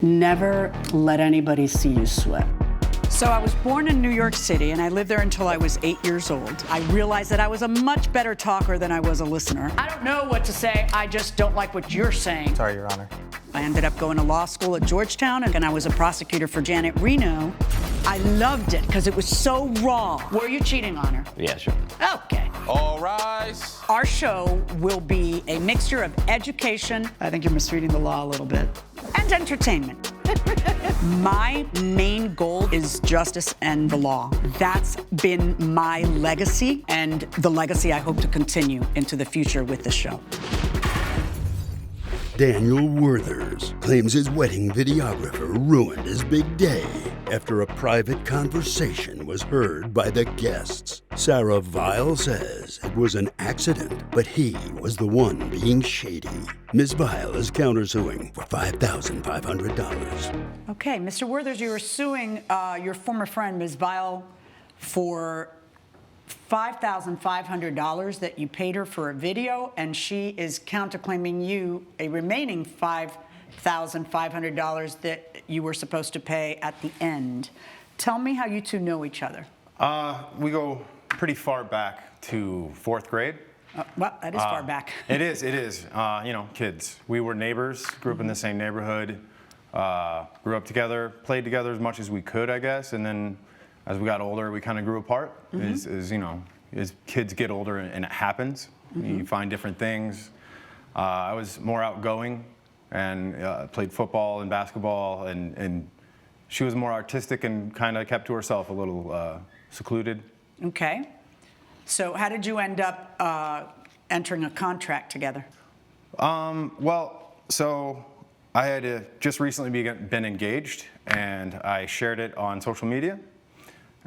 Never let anybody see you sweat. So I was born in New York City, and I lived there until I was 8 years old. I realized that I was a much better talker than I was a listener. I don't know what to say, I just don't like what you're saying. Sorry, Your Honor. I ended up going to law school at Georgetown, and I was a prosecutor for Janet Reno. I loved it because it was so raw. Were you cheating on her? Yeah, sure. Okay. All rise. Our show will be a mixture of education, I think you're misreading the law a little bit, and entertainment. My main goal is justice and the law. That's been my legacy, and the legacy I hope to continue into the future with the show. Daniel Werthers claims his wedding videographer ruined his big day after a private conversation was heard by the guests. Sarah Vile says it was an accident, but he was the one being shady. Ms. Vile is countersuing for $5,500. Okay, Mr. Werthers, you are suing your former friend, Ms. Vile, for $5,500 that you paid her for a video, and she is counterclaiming you a remaining $5,500 that you were supposed to pay at the end. Tell me how you two know each other. We go pretty far back to 4th grade. Well, that is far back. It is. You know, kids. We were neighbors, grew up in the same neighborhood, grew up together, played together as much as we could, I guess, and then as we got older, we kind of grew apart. As you know, as kids get older and it happens, you find different things. I was more outgoing and played football and basketball, and she was more artistic and kind of kept to herself, a little secluded. Okay. So how did you end up entering a contract together? Well, so I had just recently been engaged, and I shared it on social media.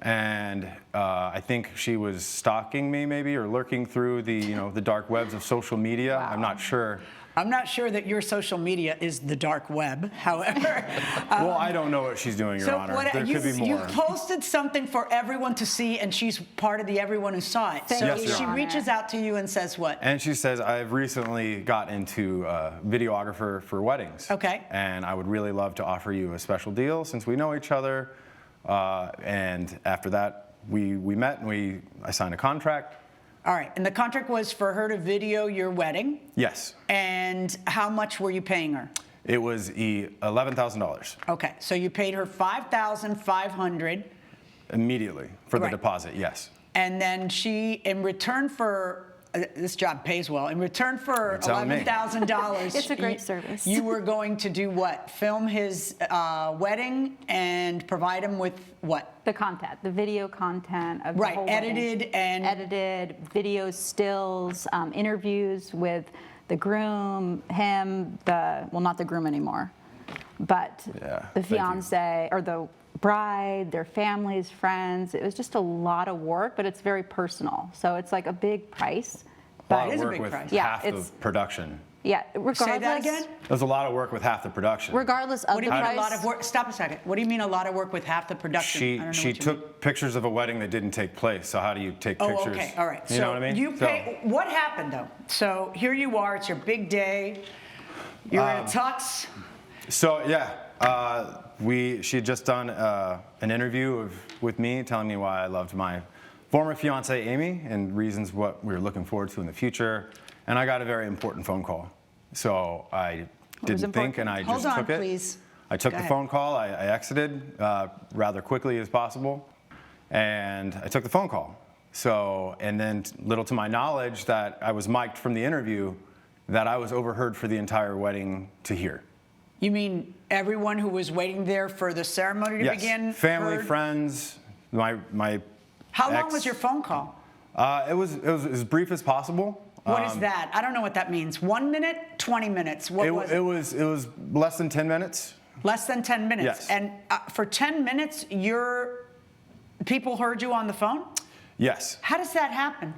And I think she was stalking me, maybe, or lurking through the dark webs of social media. Wow. I'm not sure. I'm not sure that your social media is the dark web, however. Well, I don't know what she's doing, Your Honor. There could be more. You posted something for everyone to see, and she's part of the everyone who saw it. So yes, she reaches out to you and says what? And she says, I've recently got into Videographer for weddings. Okay. And I would really love to offer you a special deal since we know each other. And after that, we met and I signed a contract. All right, and the contract was for her to video your wedding? Yes. And how much were you paying her? It was $11,000. Okay, so you paid her $5,500. Immediately for the deposit, yes. And then she, in return for, this job pays well, in return for $11,000. It's a great service. You were going to do what? Film his wedding and provide him with what? The content, the video content of the whole edited wedding. and... Edited, video stills, interviews with the groom, him, well, not the groom anymore, but the fiance or the bride, their families, friends. It was just a lot of work, but it's very personal. So it's like a big price. But it is a big price. Half the production. Yeah, regardless. Say that again? There's a lot of work with half the production. Regardless of what do you the mean price. A lot of work? Stop a second. What do you mean a lot of work with half the production? She took pictures of a wedding that didn't take place. So how do you take pictures? Oh, okay, all right. You know what I mean? You pay. What happened though? So here you are. It's your big day. You're in a tux. So yeah, she had just done an interview with me, telling me why I loved my former fiance Amy and reasons what we were looking forward to in the future. And I got a very important phone call. So I didn't think, and I just took it. Please. I took the phone call. I exited rather quickly as possible, and I took the phone call. So, and then little to my knowledge that I was mic'd from the interview, that I was overheard for the entire wedding to hear. You mean everyone who was waiting there for the ceremony to begin? Yes, family, friends, my How long was your phone call? It was as brief as possible. What is that? I don't know what that means. 1 minute, 20 minutes. What was it? It was less than 10 minutes. Less than 10 minutes. Yes. And for 10 minutes, people heard you on the phone? Yes. How does that happen?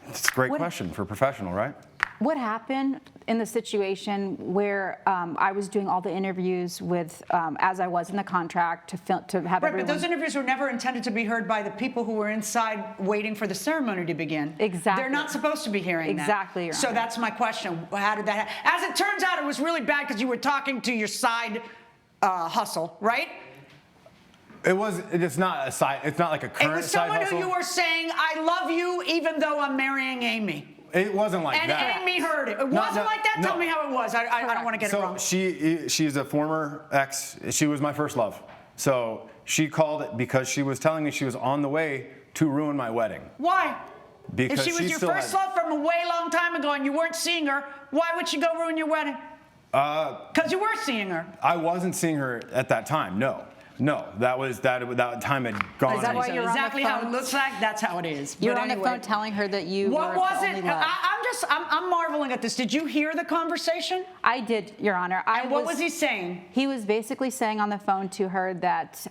It's a great question for a professional, right? What happened in the situation where I was doing all the interviews with, as I was in the contract, to have everyone... Right, but those interviews were never intended to be heard by the people who were inside waiting for the ceremony to begin. Exactly. They're not supposed to be hearing that. Exactly, Your So Honor. that's my question. How did that happen? As it turns out, it was really bad because you were talking to your side hustle, right? It's not a side. It's not like a current It was side someone hustle. who you were saying, "I love you," even though I'm marrying Amy. It wasn't like And that. Amy heard it. It wasn't like that? no. Tell me how it was. I don't want to get it wrong. She's a former ex. She was my first love. So she called it because she was telling me she was on the way to ruin my wedding. Why? Because if she was your first love from a way long time ago and you weren't seeing her, why would she go ruin your wedding? Because you were seeing her. I wasn't seeing her at that time. No, that time had gone. Is that why you're on the exactly how it phone? looks like? That's how it is. You're But on the anyway, phone telling her that you what were was the it? only love. I'm marveling at this. Did you hear the conversation? I did, Your Honor. And what was he saying? He was basically saying on the phone to her that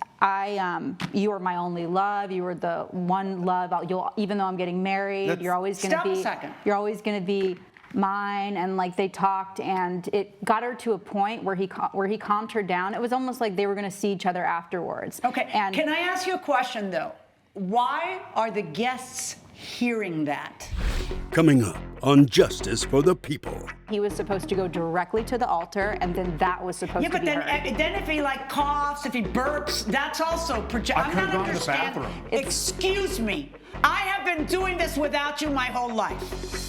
you were my only love. You were the one love. Even though I'm getting married, you're always going to be. Stop a second. You're always going to be mine. And like they talked, and it got her to a point where he calmed her down. It was almost like they were going to see each other afterwards. Okay. And can I ask you a question though? Why are the guests hearing that? Coming up on Justice for the People. he was supposed to go directly to the altar, and then that was supposed to be then heard. then if he like coughs, if he burps, that's also project. I'm not could've gone to the understanding. bathroom. Excuse me. I have been doing this without you my whole life.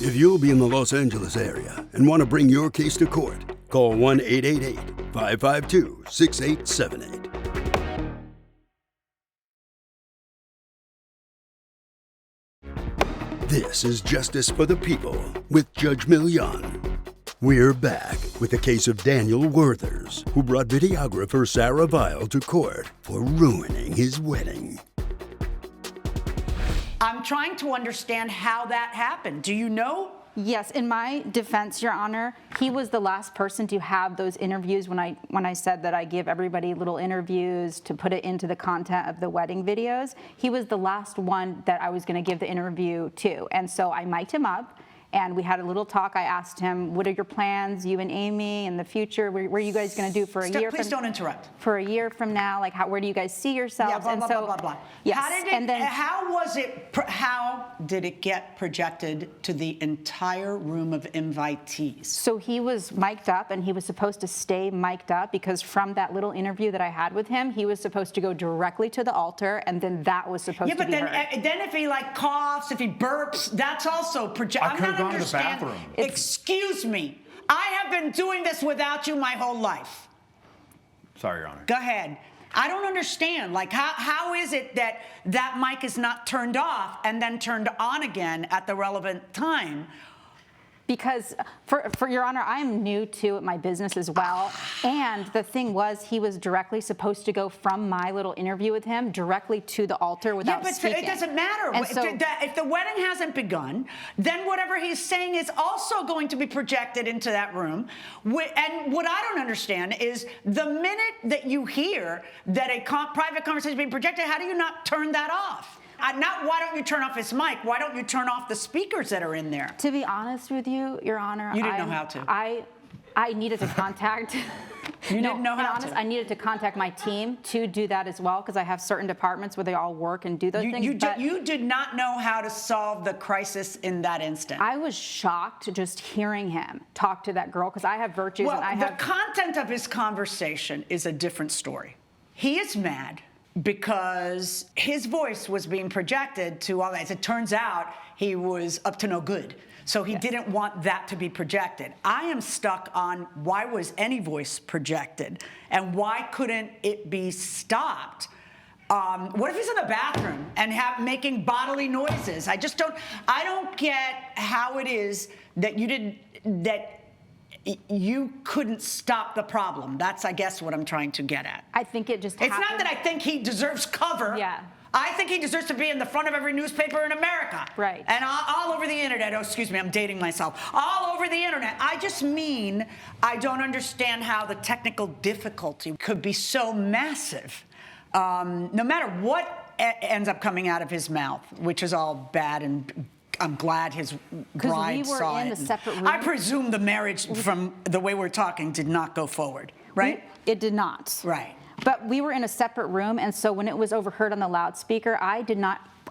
If you'll be in the Los Angeles area and want to bring your case to court, call 1-888-552-6878. This is Justice for the People with Judge Milian. We're back with the case of Daniel Werthers, who brought videographer Sarah Vile to court for ruining his wedding. I'm trying to understand how that happened. Do you know? Yes, in my defense, Your Honor, he was the last person to have those interviews when I said that I give everybody little interviews to put it into the content of the wedding videos. He was the last one that I was going to give the interview to. And so I mic'd him up, and we had a little talk. I asked him, what are your plans, you and Amy, in the future? What are you guys going to do for a year? Please don't interrupt. For a year from now, like where do you guys see yourselves? Yeah, blah, blah, blah, blah, blah. Yes, how did it get projected to the entire room of invitees? So he was mic'd up, and he was supposed to stay mic'd up because from that little interview that I had with him, he was supposed to go directly to the altar, and then that was supposed to be heard. Yeah, but then if he like coughs, if he burps, that's also projected. I'm not gone to the understanding. bathroom. Excuse me. I have been doing this without you my whole life. Sorry, Your Honor. Go ahead. I don't understand. Like, how is it that that mic is not turned off and then turned on again at the relevant time? Because, for Your Honor, I'm new to my business as well. And the thing was, he was directly supposed to go from my little interview with him directly to the altar without speaking. It doesn't matter. And so, if the wedding hasn't begun, then whatever he's saying is also going to be projected into that room. And what I don't understand is the minute that you hear that a private conversation is being projected, how do you not turn that off? Not why don't you turn off his mic? Why don't you turn off the speakers that are in there? to be honest with you, Your Honor, You didn't know how to. I needed to contact. You didn't know how honest, to. I needed to contact my team to do that as well because I have certain departments where they all work and do those things. You did not know how to solve the crisis in that instant. I was shocked just hearing him talk to that girl because I have virtues Well, and I have. the content of his conversation is a different story. He is mad because his voice was being projected to all that. As it turns out, he was up to no good. So he didn't want that to be projected. I am stuck on why was any voice projected and why couldn't it be stopped? What if he's in the bathroom and making bodily noises? I don't get how it is that you couldn't stop the problem. That's, I guess, what I'm trying to get at. I think it just It's happened. not that I think he deserves cover. Yeah. I think he deserves to be in the front of every newspaper in America. Right. And all over the internet. Oh, excuse me, I'm dating myself. All over the internet. I just mean I don't understand how the technical difficulty could be so massive. No matter what ends up coming out of his mouth, which is all bad, and I'm glad his bride we were saw in it. the separate room. I presume the marriage, from the way we're talking, did not go forward, right? It did not. Right. But we were in a separate room, and so when it was overheard on the loudspeaker, I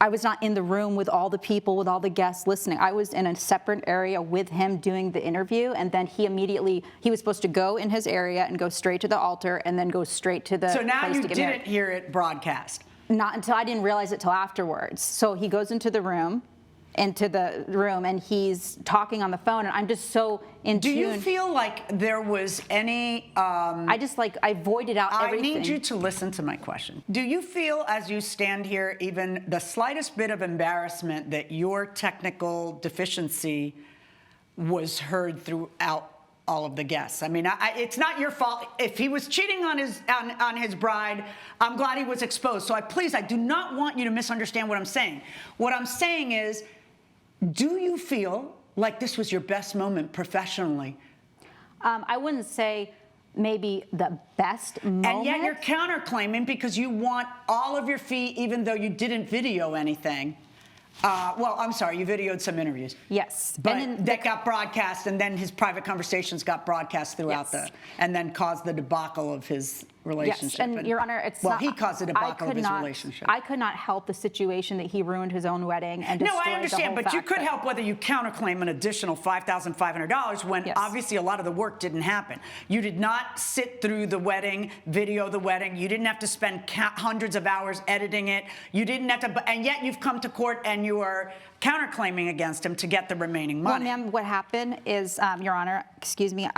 I was not in the room with all the people, with all the guests listening. I was in a separate area with him doing the interview, and then he was supposed to go in his area and go straight to the altar and then go straight to the So now place you to get didn't married. hear it broadcast. Not until I didn't realize it till afterwards. So he goes into the room, and he's talking on the phone, and I'm just so in Do tune. you feel like there was any... I voided out everything. I need you to listen to my question. Do you feel, as you stand here, even the slightest bit of embarrassment that your technical deficiency was heard throughout all of the guests? I mean, it's not your fault. If he was cheating on his bride, I'm glad he was exposed. So please, I do not want you to misunderstand what I'm saying. What I'm saying is, do you feel like this was your best moment professionally? I wouldn't say maybe the best moment. And yet you're counterclaiming because you want all of your fee, even though you didn't video anything. Well, I'm sorry, you videoed some interviews. Yes. But that got broadcast, and then his private conversations got broadcast throughout and then caused the debacle of his relationship. Yes, and Your Honor, it's not... Well, he caused the debacle of his relationship. I could not help the situation that he ruined his own wedding and destroyed the whole No, I understand, but you could that- help whether you counterclaim an additional $5,500 when obviously a lot of the work didn't happen. You did not sit through the wedding, video the wedding. You didn't have to spend hundreds of hours editing it. You didn't have to, and yet you've come to court and you are counterclaiming against him to get the remaining money. Well, ma'am, what happened is, Your Honor, excuse me,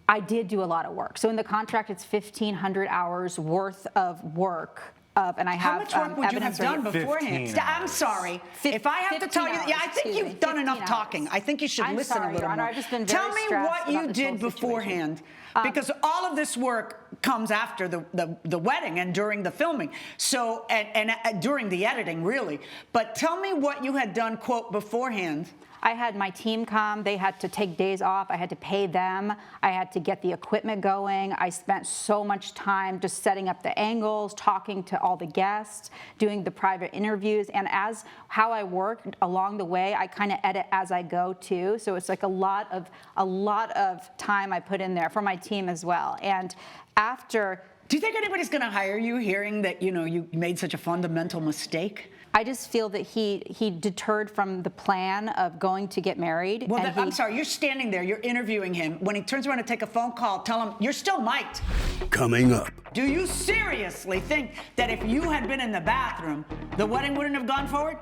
I did do a lot of work. So in the contract, it's 1,500 hours worth of work. And I have How much work would you have done beforehand? 15 I'm sorry. If I have to tell you, I think you've done enough talking. I think you should listen a little Your Honor, more. I've just been Tell very me stressed what about you this did whole beforehand, situation. because all of this work comes after the wedding and during the filming. So and during the editing, really. But tell me what you had done, quote, beforehand. I had my team come. They had to take days off. I had to pay them. I had to get the equipment going. I spent so much time just setting up the angles, talking to all the guests, doing the private interviews. And as how I work along the way, I kind of edit as I go too. So it's like a lot of time I put in there for my team as well. And after... Do you think anybody's going to hire you hearing that, you made such a fundamental mistake? I just feel that he deterred from the plan of going to get married. Well, I'm sorry, you're standing there, you're interviewing him. When he turns around to take a phone call, tell him, you're still mic'd. Coming up. Do you seriously think that if you had been in the bathroom, the wedding wouldn't have gone forward?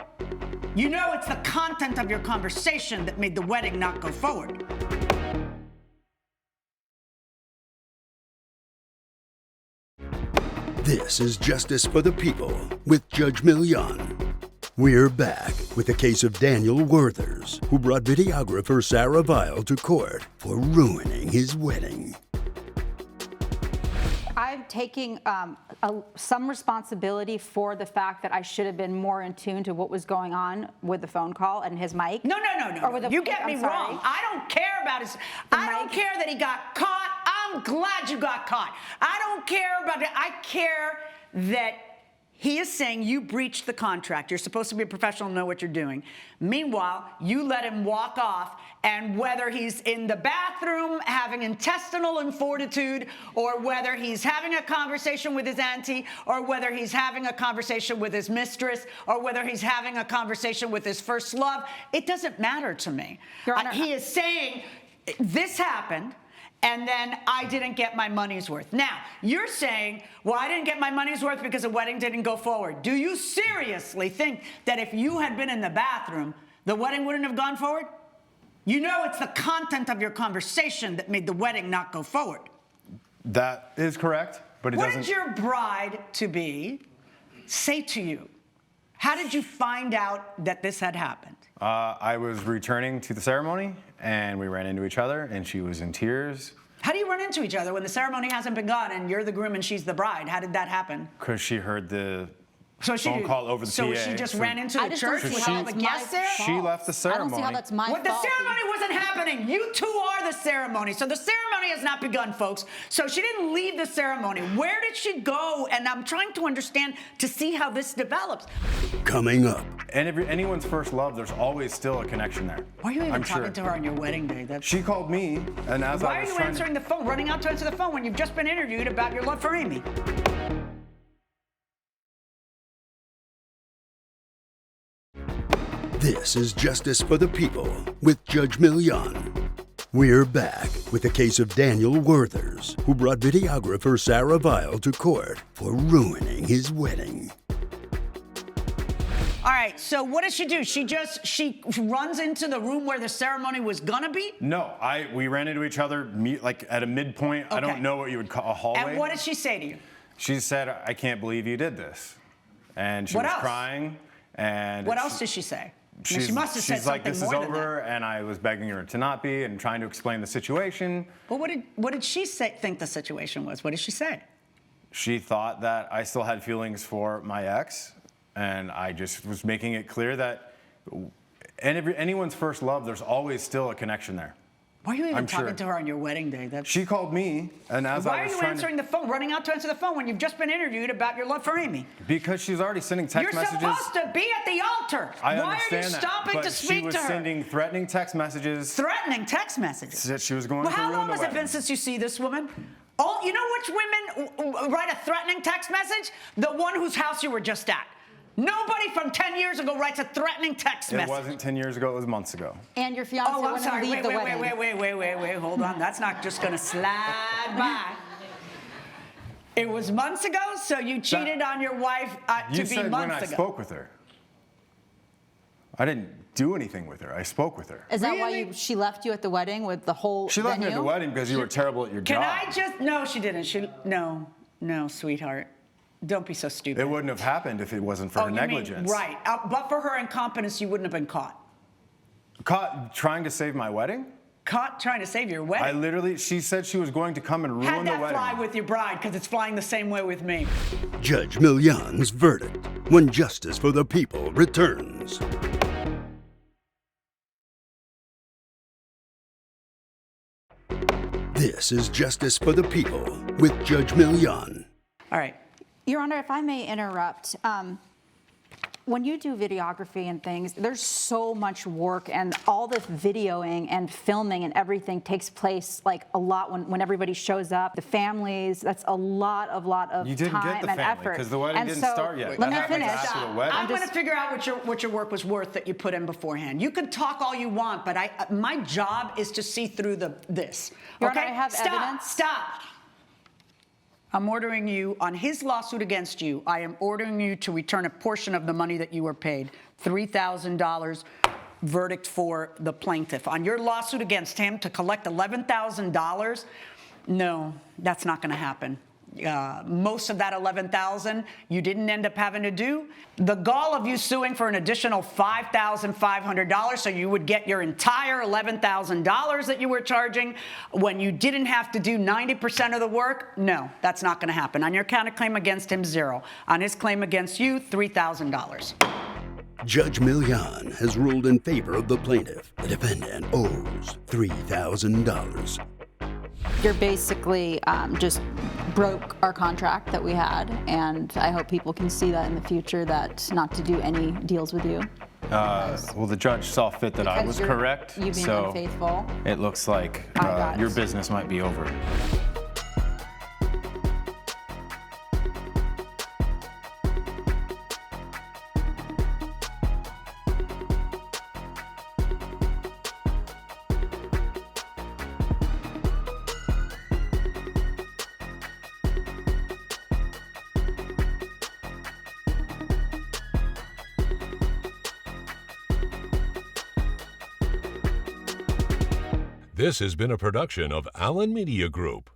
You know it's the content of your conversation that made the wedding not go forward. This is Justice for the People with Judge Milian. We're back with the case of Daniel Werthers, who brought videographer Sarah Vile to court for ruining his wedding. I'm taking some responsibility for the fact that I should have been more in tune to what was going on with the phone call and his mic. No. Or with You get me wrong. I don't care about his... I don't care that he got caught. I'm glad you got caught. I don't care about it. I care that he is saying you breached the contract. You're supposed to be a professional and know what you're doing. Meanwhile, you let him walk off, and whether he's in the bathroom having intestinal infortitude, or whether he's having a conversation with his auntie, or whether he's having a conversation with his mistress, or whether he's having a conversation with his first love, it doesn't matter to me. Your Honor, he is saying this happened, and then I didn't get my money's worth. Now, you're saying, well, I didn't get my money's worth because the wedding didn't go forward. Do you seriously think that if you had been in the bathroom, the wedding wouldn't have gone forward? You know it's the content of your conversation that made the wedding not go forward. That is correct, but it doesn't... What did your bride-to-be say to you? How did you find out that this had happened? I was returning to the ceremony, and we ran into each other, and she was in tears. How do you run into each other when the ceremony hasn't begun and you're the groom and she's the bride? How did that happen? Because she heard the phone call over the PA. So she just ran into the church with all the guests there? She left the ceremony. I don't see how that's my fault. The ceremony wasn't happening. You two are the ceremony. So the ceremony has not begun, folks. So she didn't leave the ceremony. Where did she go? And I'm trying to understand to see how this develops. Coming up. And if you're anyone's first love, there's always still a connection there. Why are you even talking to her on your wedding day? She called me, and as Why I are was you trying answering the phone, running out to answer the phone when you've just been interviewed about your love for Amy? This is Justice for the People with Judge Milian. We're back with the case of Daniel Werthers, who brought videographer Sarah Vile to court for ruining his wedding. All right, so what does she do? She runs into the room where the ceremony was gonna be? No, we ran into each other like at a midpoint. Okay. I don't know what you would call a hallway. And what did she say to you? She said, "I can't believe you did this," and she What was else? crying. And What else did she say? She She's must have said she's like, something "This is more than over," that. and I was begging her to not be and trying to explain the situation. Well, what did she think the situation was? What did she say? She thought that I still had feelings for my ex, and I just was making it clear that anyone's first love, there's always still a connection there. Why are you even I'm talking sure. to her on your wedding day? She called me, and as Why I are was you trying answering the phone, running out to answer the phone when you've just been interviewed about your love for Amy? because she's already sending text You're messages. supposed to be at the altar. I Why understand are you that, stopping but to speak she was to her? sending threatening text messages. Threatening text messages. Said she was going Well, to how ruin long the has it wedding. been since you see this woman? Oh, you know which women write a threatening text message? The one whose house you were just at. Nobody from 10 years ago writes a threatening text message. It wasn't 10 years ago, it was months ago. And your fiance Oh, I'm wouldn't sorry. leave Wait, the wait, wedding. wait, hold on. That's not just going to slide by. It was months ago, so you cheated on your wife You to be said months when I ago. spoke with her. I didn't do anything with her. I spoke with her. Is that Really? why she left you at the wedding with the whole She left me at the venue? wedding because you were terrible at your Can job. I just? No, she didn't. No, sweetheart. Don't be so stupid. It wouldn't have happened if it wasn't for her you mean- negligence. right. But for her incompetence, you wouldn't have been caught. Caught trying to save my wedding? Caught trying to save your wedding. She said she was going to come and ruin Had the that wedding. fly with your bride, because it's flying the same way with me. Judge Milian's verdict when Justice for the People returns. This is Justice for the People with Judge Milian. All right. Your Honor, if I may interrupt, when you do videography and things, there's so much work, and all this videoing and filming and everything takes place like a lot when everybody shows up. The families, that's a lot of You didn't get time the and family, effort. 'cause the wedding And didn't so, start yet. Let That me happened finish. after the wedding. I'm going to figure out what your work was worth that you put in beforehand. You can talk all you want, but my job is to see through this. Your Okay? Honor, I have Stop. evidence. Stop. I'm ordering you, on his lawsuit against you, I am ordering you to return a portion of the money that you were paid, $3,000 verdict for the plaintiff. On your lawsuit against him to collect $11,000, no, that's not going to happen. Most of that $11,000 you didn't end up having to do. The gall of you suing for an additional $5,500, so you would get your entire $11,000 that you were charging when you didn't have to do 90% of the work. No, that's not going to happen. On your counterclaim against him, $0. On his claim against you, $3,000. Judge Milian has ruled in favor of the plaintiff. The defendant owes $3,000. You're basically just broke our contract that we had, and I hope people can see that in the future, that not to do any deals with you. Well, the judge saw fit that I Because was you're- correct, you being so unfaithful. it looks like I got your it. business might be over. This has been a production of Allen Media Group.